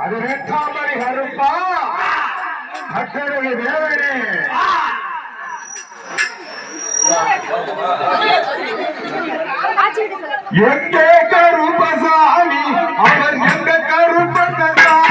அது வேட்டாமணி கருப்பா அக்கறைய தேவனே எங்கே கருப்பசாமி அவர் எங்க கருப்பசாமி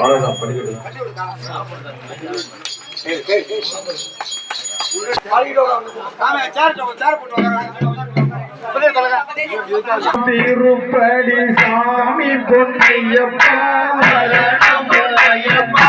அவ்வளவுதான் படிக்கட்டு திருப்படி சாமி பொன்னையப்பா பொன்னையப்பா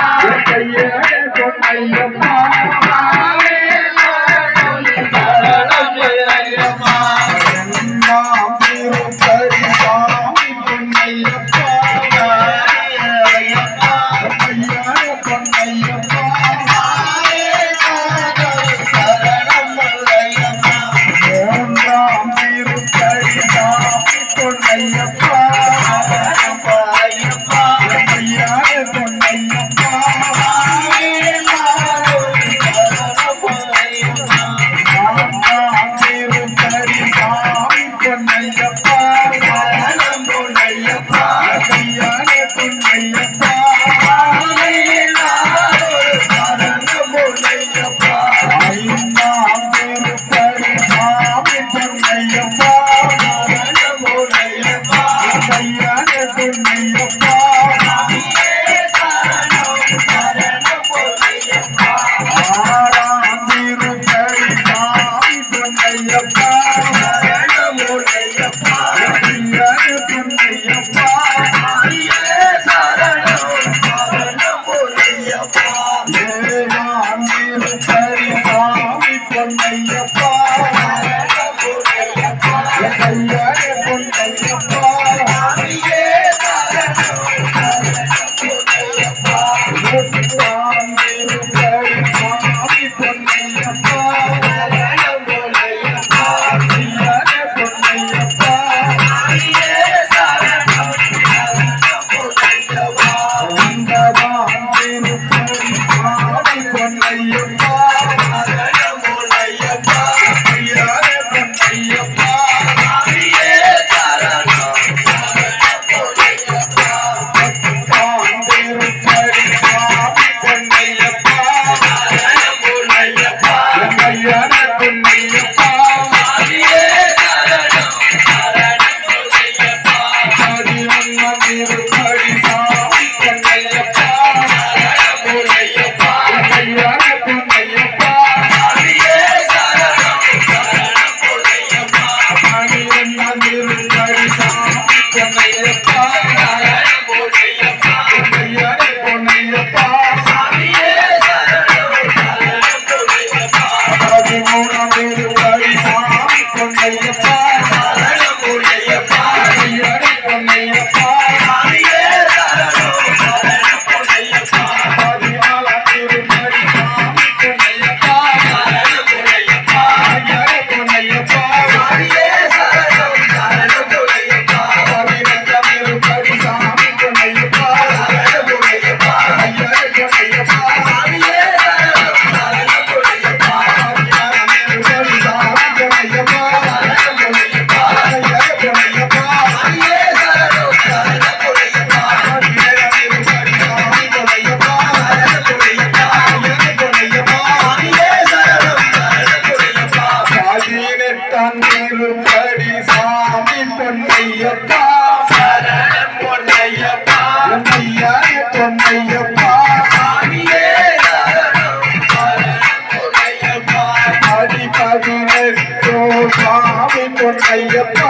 பொன்னையப்பா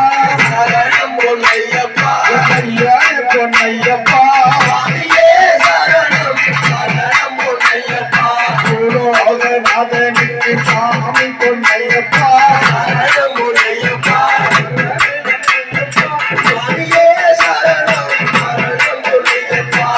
சரணம் பொன்னையப்பா பொன்னையப்பா சரணம் சரணம் பொன்னையப்பா குலோகநாதனுக்கு சாமி பொன்னையப்பா சரணம் பொன்னையப்பா சுவாமியே சரணம் சரணம் பொன்னையப்பா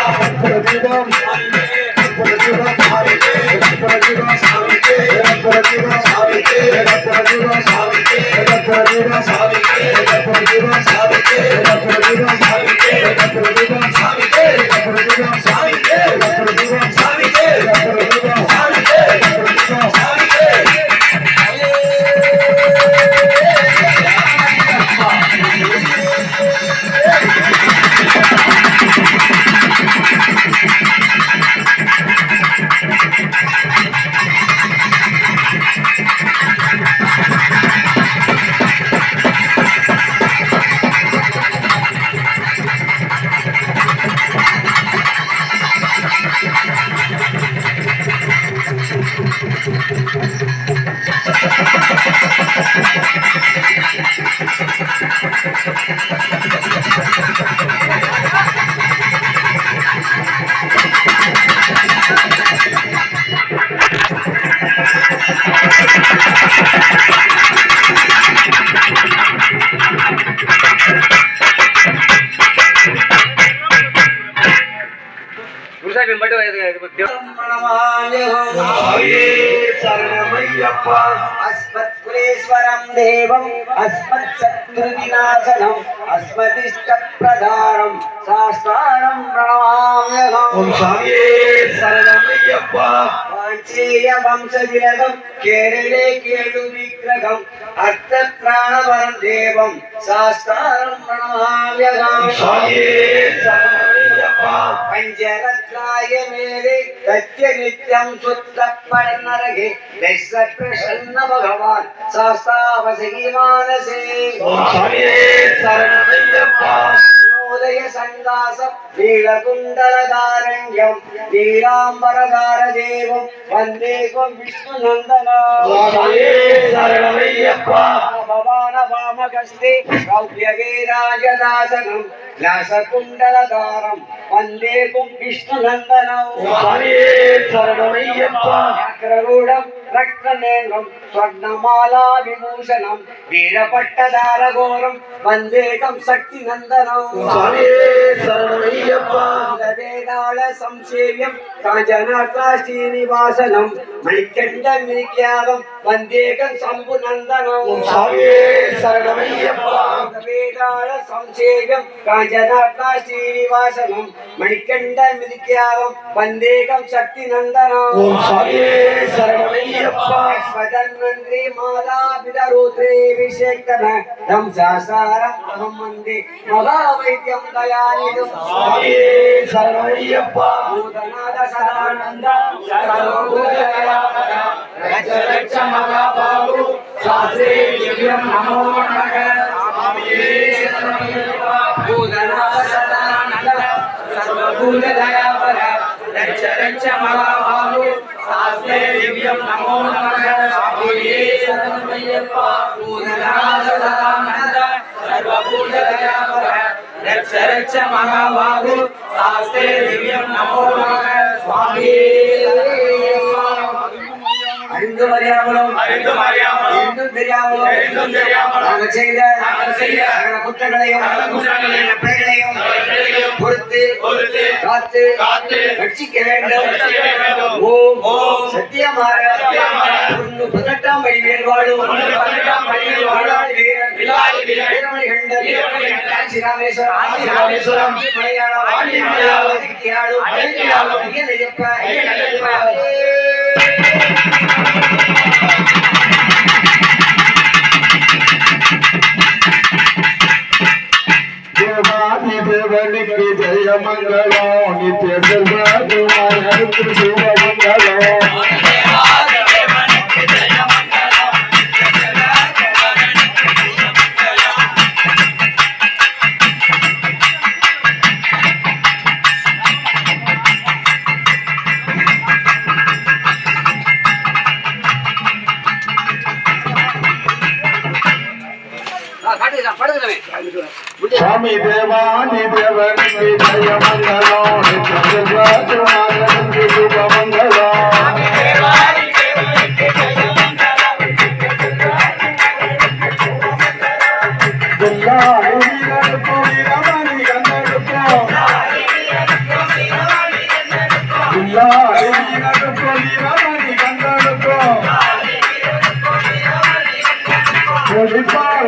अस्मत्कुलेश्वरं देवम् अस्मत्शत्रुविनाशनम् अस्मदिष्टप्रदारं साष्टारं प्रणमाम्यहम् वाञ्छेय वंशतिलकं केरळे केळुविग्रहम् अर्थप्राणवरं देवं साष्टारं प्रणमाम्यहम् पंचरत्नाय मेरे सत्य नित्यं सुत्तपन्नरगे दश प्रसन्न भगवान् शास्तावसगी मानसे नोदय संगासं नीलकुण्डलधारण्यं नीलाम्बरधार देवं वन्देकं विष्णुनन्दनं भवान वामगस्ते रौप्यगे राजदासनं व्यासकुण्डलधारं वन्देकं विष्णुनन्दनं चक्ररूढं रक्तनेत्रं स्वर्णमाला विभूषणं वीरपट्टधारघोरं वन्देकं शक्तिनन्दनं वेदाल संसेव्यं काञ्चनात्रा श्रीनिवासनं मणिकण्ठमिरिक्यादं वन्देकं शम्भुनन्दनं वेदाल संसेव्यं काञ्चनात्रा श्रीनिवासनं मणिकण्ठमिरिक्यादं वन्देकं शक्तिनन्दनं स्वधन्वन्त्री माता पितरुद्रे विषेक्तम धं शास्त्रं अहं वन्दे महावैद्यं दयानिधं भूतनाथ सदानन्द सर्वभूतदयावर रक्ष रक्ष महाबाहु शास्त्रे दिव्यं नमो नमः भूतनाथ सदानन्द सर्वभूतदयावर रक्ष रक्ष महाबाहु शास्त्रे दिव्यं नमो नमः भूतनाथ सदानन्द सर्वभूतदयावर रक्ष रक्ष महाबाहु शास्त्रे दिव्यं नमो नमः स्वामी அறிந்தும் அறியாமலும் இருந்தும் தெரியாமலும் நாங்கள் செய்த குற்றங்களையும் பிழைகளையும் பொறுத்து காத்து ரட்சிக்க வேண்டும். ஓம் சத்தியமாக 18ஆம் வழி வேறுபாடும் வீரமணிகண்டன் ஸ்ரீராமேஸ்வரம் தேவாதி தேவனுக்கு ஜெயமங்கலம் நித்திய செல்வகுமாரனுக்கு சுபமங்கலம் சுவாமி தேவாதி தேவனுக்கு ஜெயமங்கலம் நித்திய செல்வகுமாரனுக்கு சுபமங்கலம்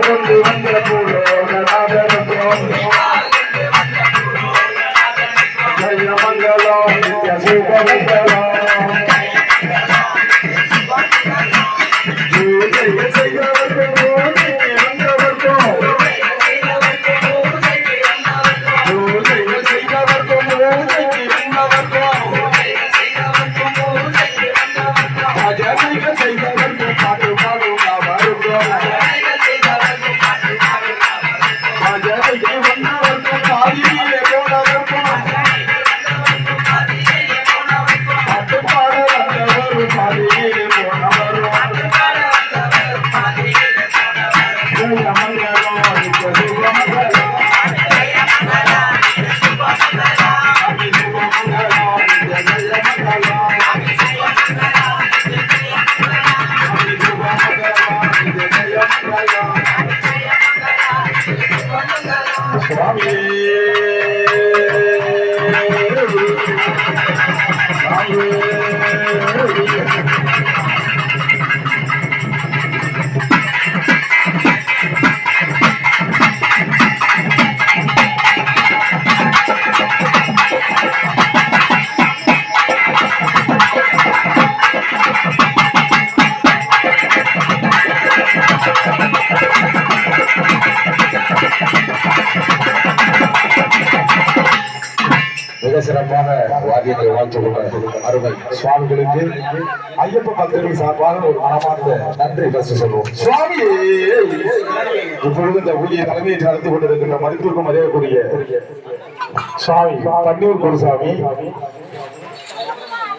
கொண்டு வந்த ஜெயமங்கலம் நித்திய சுபமங்கலம் சுவாமியே மிக சிறப்பாக வாத்தியங்களை வாழ்த்து கொண்ட அருமை சுவாமிகளுக்கு ஐயப்ப பக்தர்கள் சார்பாக ஒரு மனமார்ந்த நன்றி பேச சொல்லுவோம். சுவாமியே இப்பொழுது இந்த ஊழிய தலைமையை நடத்தி கொண்டிருக்கின்ற மருத்துவக்கும் அறியக்கூடிய சுவாமி பன்னூர் குருசாமி